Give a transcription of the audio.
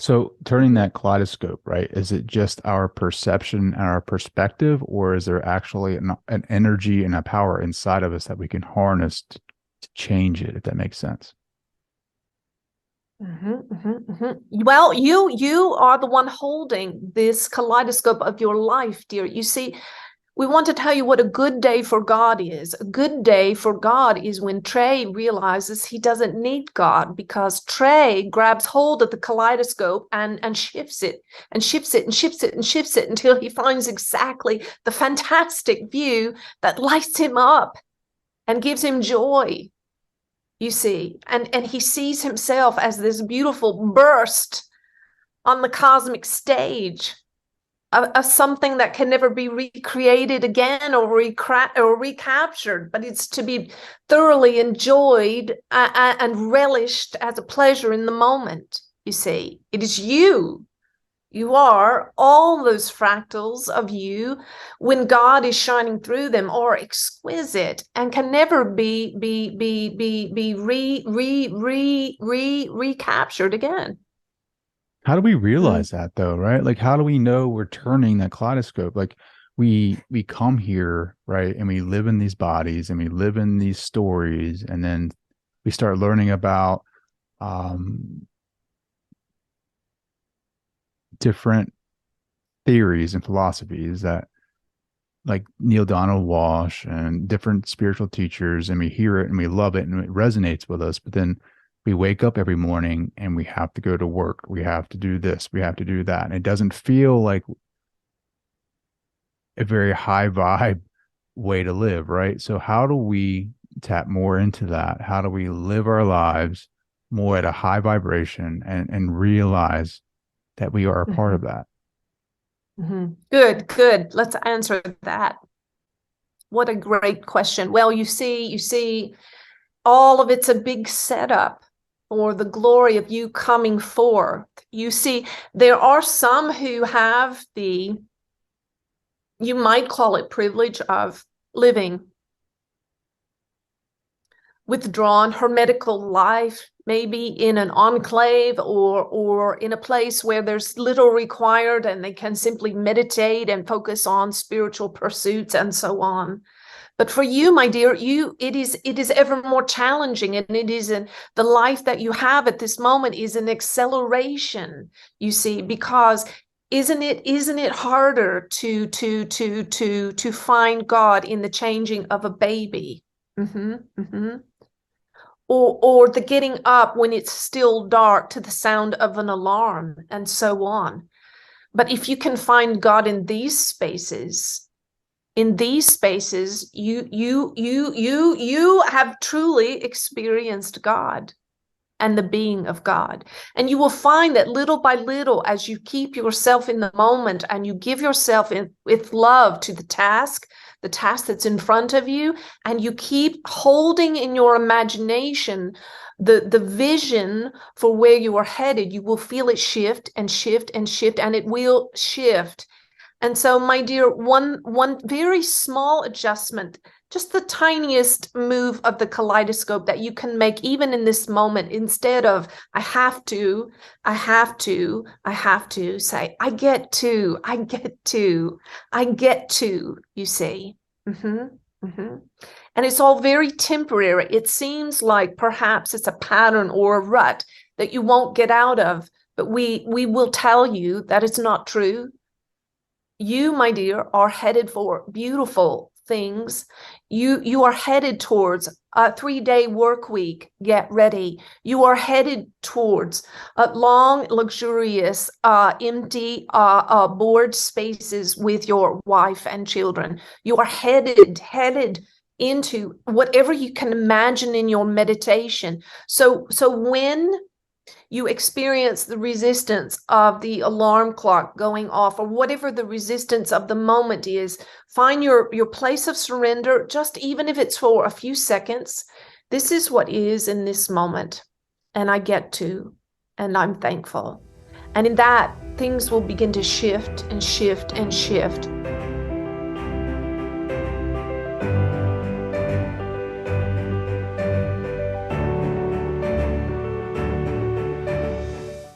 So turning that kaleidoscope, right? Is it just our perception and our perspective, or is there actually an energy and a power inside of us that we can harness to change it, if that makes sense? Well, you are the one holding this kaleidoscope of your life, dear. You see, we want to tell you what a good day for God is. A good day for God is when Trey realizes he doesn't need God, because Trey grabs hold of the kaleidoscope and shifts it and shifts it and shifts it and shifts it until he finds exactly the fantastic view that lights him up and gives him joy, you see. And he sees himself as this beautiful burst on the cosmic stage of something that can never be recreated again or recaptured, but it's to be thoroughly enjoyed and relished as a pleasure in the moment. You see, it is you. You are all those fractals of you, when God is shining through them, are exquisite and can never be recaptured again. How do we Mm. realize that though, right? Like how do we know we're turning that kaleidoscope? Like we come here, right? And we live in these bodies and we live in these stories, and then we start learning about um different theories and philosophies that like Neil Donald Walsh and different spiritual teachers, and we hear it and we love it and it resonates with us. But then we wake up every morning and we have to go to work. We have to do this. We have to do that. And it doesn't feel like a very high vibe way to live, right? So, how do we tap more into that? How do we live our lives more at a high vibration and realize that we are a part of Mhm. that? Good. Let's answer that. What a great question. Well, you see, all of it's a big setup for the glory of you coming forth. You see, there are some who have the, you might call it, privilege of living withdrawn hermetical life, maybe in an enclave or in a place where there's little required and they can simply meditate and focus on spiritual pursuits and so on. But for you, my dear, it is ever more challenging, and it is the life that you have at this moment is an acceleration, you see, because isn't it harder to find God in the changing of a baby? Or the getting up when it's still dark to the sound of an alarm, and so on. But if you can find God in these spaces, you have truly experienced God and the being of God. And you will find that little by little, as you keep yourself in the moment and you give yourself with love to the task that's in front of you, and you keep holding in your imagination the vision for where you are headed, you will feel it shift and shift and shift, and it will shift. And so, my dear, one very small adjustment, just the tiniest move of the kaleidoscope that you can make even in this moment, instead of I have to, I have to, I have to, say I get to, I get to, I get to, you see. Mm-hmm, mm-hmm. And it's all very temporary. It seems like perhaps it's a pattern or a rut that you won't get out of, but we will tell you that it's not true. You, my dear, are headed for beautiful things. You are headed towards a 3-day work week. Get ready. You are headed towards long, luxurious, empty board spaces with your wife and children. You are headed into whatever you can imagine in your meditation. So when you experience the resistance of the alarm clock going off, or whatever the resistance of the moment is, find your place of surrender, just even if it's for a few seconds. This is what is in this moment, and I get to, and I'm thankful. And in that, things will begin to shift and shift and shift.